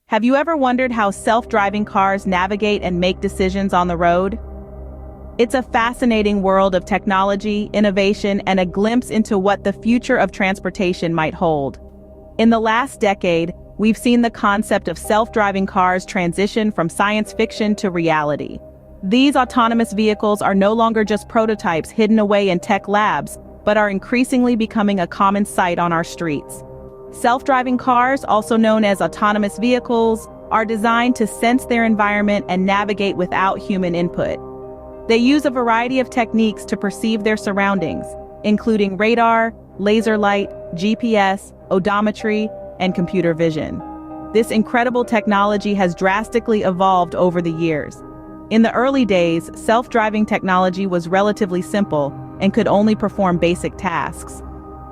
Have you ever wondered how self-driving cars navigate and make decisions on the road? It's a fascinating world of technology, innovation, and a glimpse into what the future of transportation might hold. In the last decade, we've seen the concept of self-driving cars transition from science fiction to reality. These autonomous vehicles are no longer just prototypes hidden away in tech labs, but are increasingly becoming a common sight on our streets. Self-driving cars, also known as autonomous vehicles, are designed to sense their environment and navigate without human input. They use a variety of techniques to perceive their surroundings, including radar, laser light, GPS, odometry, and computer vision. This incredible technology has drastically evolved over the years. In the early days, self-driving technology was relatively simple and could only perform basic tasks.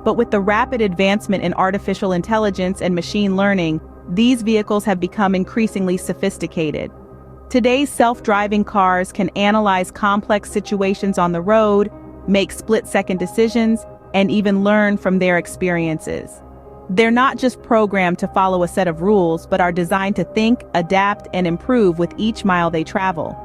But with the rapid advancement in artificial intelligence and machine learning, these vehicles have become increasingly sophisticated. Today's self-driving cars can analyze complex situations on the road, make split-second decisions, and even learn from their experiences. They're not just programmed to follow a set of rules, but are designed to think, adapt, and improve with each mile they travel.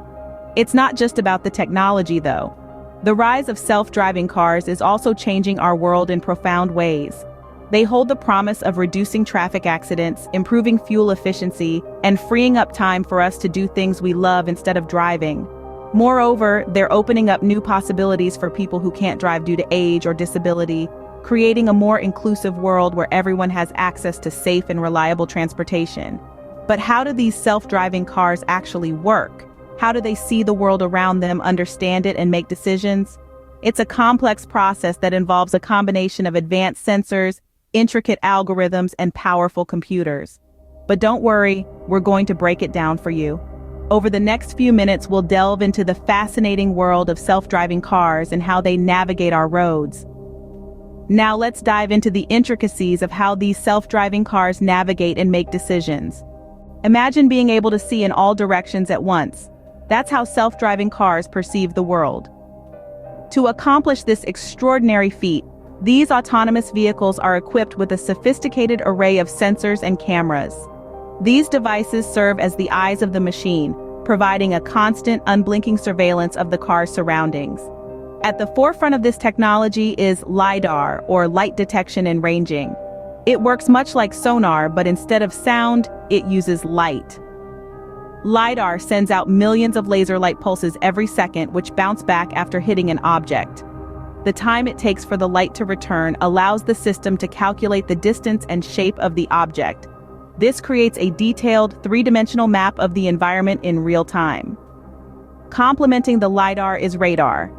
It's not just about the technology, though. The rise of self-driving cars is also changing our world in profound ways. They hold the promise of reducing traffic accidents, improving fuel efficiency, and freeing up time for us to do things we love instead of driving. Moreover, they're opening up new possibilities for people who can't drive due to age or disability, creating a more inclusive world where everyone has access to safe and reliable transportation. But how do these self-driving cars actually work? How do they see the world around them, understand it, and make decisions? It's a complex process that involves a combination of advanced sensors, intricate algorithms, and powerful computers. But don't worry, we're going to break it down for you. Over the next few minutes, we'll delve into the fascinating world of self-driving cars and how they navigate our roads. Now let's dive into the intricacies of how these self-driving cars navigate and make decisions. Imagine being able to see in all directions at once. That's how self-driving cars perceive the world. To accomplish this extraordinary feat, these autonomous vehicles are equipped with a sophisticated array of sensors and cameras. These devices serve as the eyes of the machine, providing a constant, unblinking surveillance of the car's surroundings. At the forefront of this technology is LiDAR, or light detection and ranging. It works much like sonar, but instead of sound, it uses light. LiDAR sends out millions of laser light pulses every second, which bounce back after hitting an object. The time it takes for the light to return allows the system to calculate the distance and shape of the object. This creates a detailed, three-dimensional map of the environment in real time. Complementing the LiDAR is radar,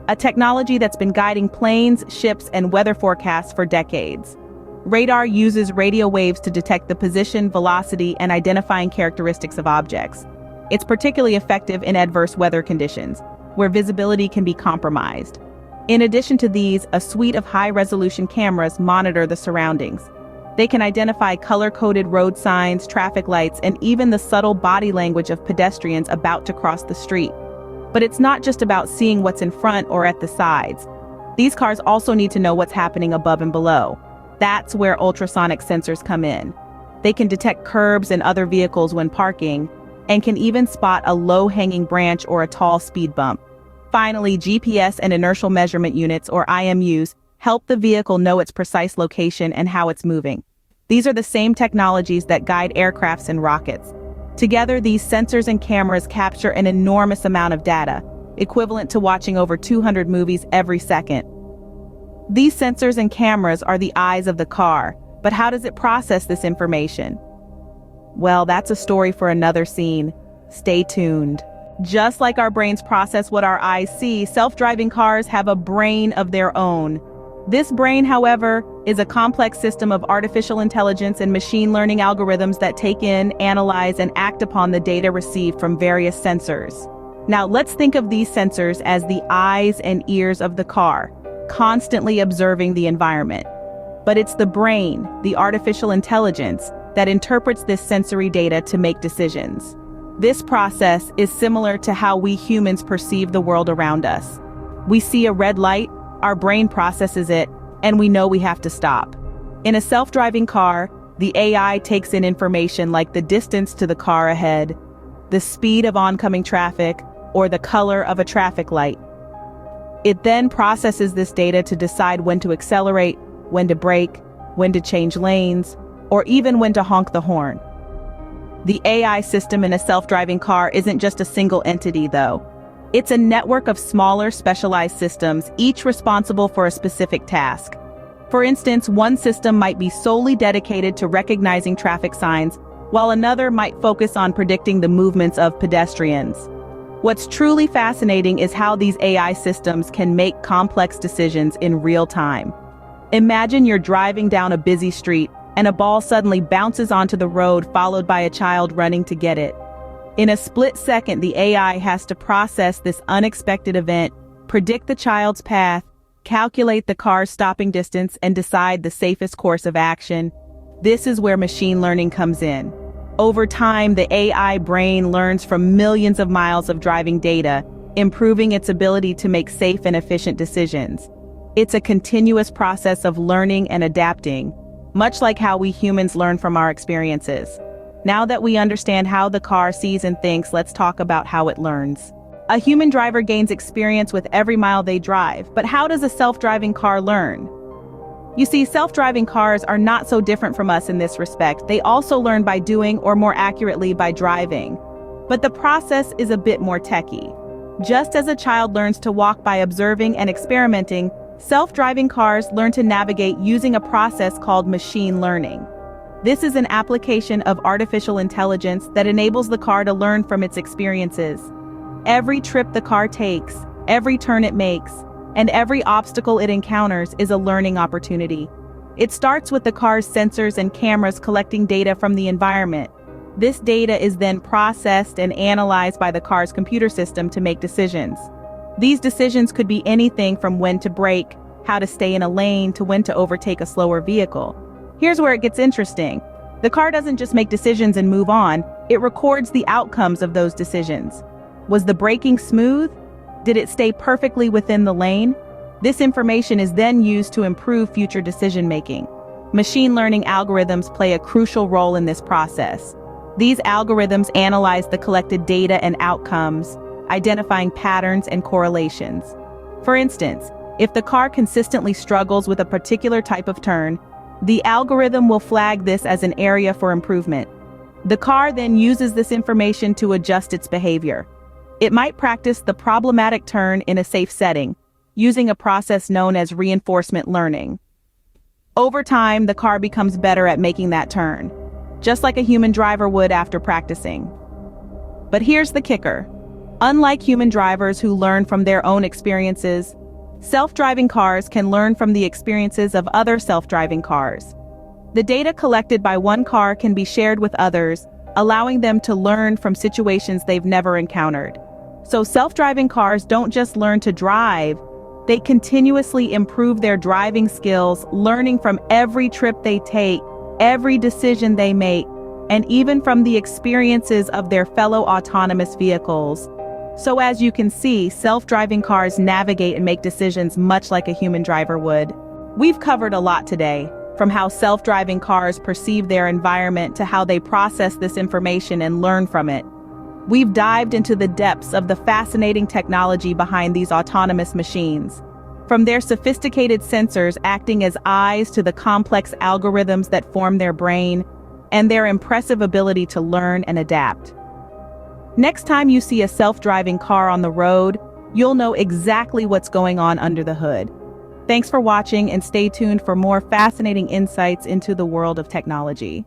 a technology that's been guiding planes, ships, and weather forecasts for decades. Radar uses radio waves to detect the position, velocity, and identifying characteristics of objects. It's particularly effective in adverse weather conditions, where visibility can be compromised. In addition to these, a suite of high-resolution cameras monitor the surroundings. They can identify color-coded road signs, traffic lights, and even the subtle body language of pedestrians about to cross the street. But it's not just about seeing what's in front or at the sides. These cars also need to know what's happening above and below. That's where ultrasonic sensors come in. They can detect curbs and other vehicles when parking, and can even spot a low-hanging branch or a tall speed bump. Finally, GPS and inertial measurement units, or IMUs, help the vehicle know its precise location and how it's moving. These are the same technologies that guide aircrafts and rockets. Together, these sensors and cameras capture an enormous amount of data, equivalent to watching over 200 movies every second. These sensors and cameras are the eyes of the car, but how does it process this information? Well, that's a story for another scene. Stay tuned. Just like our brains process what our eyes see, self-driving cars have a brain of their own. This brain, however, is a complex system of artificial intelligence and machine learning algorithms that take in, analyze, and act upon the data received from various sensors. Now, let's think of these sensors as the eyes and ears of the car, constantly observing the environment. But it's the brain, the artificial intelligence, that interprets this sensory data to make decisions. This process is similar to how we humans perceive the world around us. We see a red light, our brain processes it, and we know we have to stop. In a self-driving car, The AI takes in information like the distance to the car ahead, the speed of oncoming traffic, or the color of a traffic light. It then processes this data to decide when to accelerate, when to brake, when to change lanes, or even when to honk the horn. The AI system in a self-driving car isn't just a single entity, though. It's a network of smaller, specialized systems, each responsible for a specific task. For instance, one system might be solely dedicated to recognizing traffic signs, while another might focus on predicting the movements of pedestrians. What's truly fascinating is how these AI systems can make complex decisions in real time. Imagine you're driving down a busy street, and a ball suddenly bounces onto the road, followed by a child running to get it. In a split second, the AI has to process this unexpected event, predict the child's path, calculate the car's stopping distance, and decide the safest course of action. This is where machine learning comes in. Over time, the AI brain learns from millions of miles of driving data, improving its ability to make safe and efficient decisions. It's a continuous process of learning and adapting, much like how we humans learn from our experiences. Now that we understand how the car sees and thinks, let's talk about how it learns. A human driver gains experience with every mile they drive, but how does a self-driving car learn? You see, self-driving cars are not so different from us in this respect. They also learn by doing, or more accurately, by driving. But the process is a bit more techy. Just as a child learns to walk by observing and experimenting, self-driving cars learn to navigate using a process called machine learning. This is an application of artificial intelligence that enables the car to learn from its experiences. Every trip the car takes, every turn it makes, and every obstacle it encounters is a learning opportunity. It starts with the car's sensors and cameras collecting data from the environment. This data is then processed and analyzed by the car's computer system to make decisions. These decisions could be anything from when to brake, how to stay in a lane, to when to overtake a slower vehicle. Here's where it gets interesting. The car doesn't just make decisions and move on, it records the outcomes of those decisions. Was the braking smooth? Did it stay perfectly within the lane? This information is then used to improve future decision-making. Machine learning algorithms play a crucial role in this process. These algorithms analyze the collected data and outcomes, identifying patterns and correlations. For instance, if the car consistently struggles with a particular type of turn, the algorithm will flag this as an area for improvement. The car then uses this information to adjust its behavior. It might practice the problematic turn in a safe setting, using a process known as reinforcement learning. Over time, the car becomes better at making that turn, just like a human driver would after practicing. But here's the kicker. Unlike human drivers who learn from their own experiences, self-driving cars can learn from the experiences of other self-driving cars. The data collected by one car can be shared with others, allowing them to learn from situations they've never encountered. So self-driving cars don't just learn to drive, they continuously improve their driving skills, learning from every trip they take, every decision they make, and even from the experiences of their fellow autonomous vehicles. So as you can see, self-driving cars navigate and make decisions much like a human driver would. We've covered a lot today, from how self-driving cars perceive their environment to how they process this information and learn from it. We've dived into the depths of the fascinating technology behind these autonomous machines. From their sophisticated sensors acting as eyes to the complex algorithms that form their brain, and their impressive ability to learn and adapt. Next time you see a self-driving car on the road, you'll know exactly what's going on under the hood. Thanks for watching, and stay tuned for more fascinating insights into the world of technology.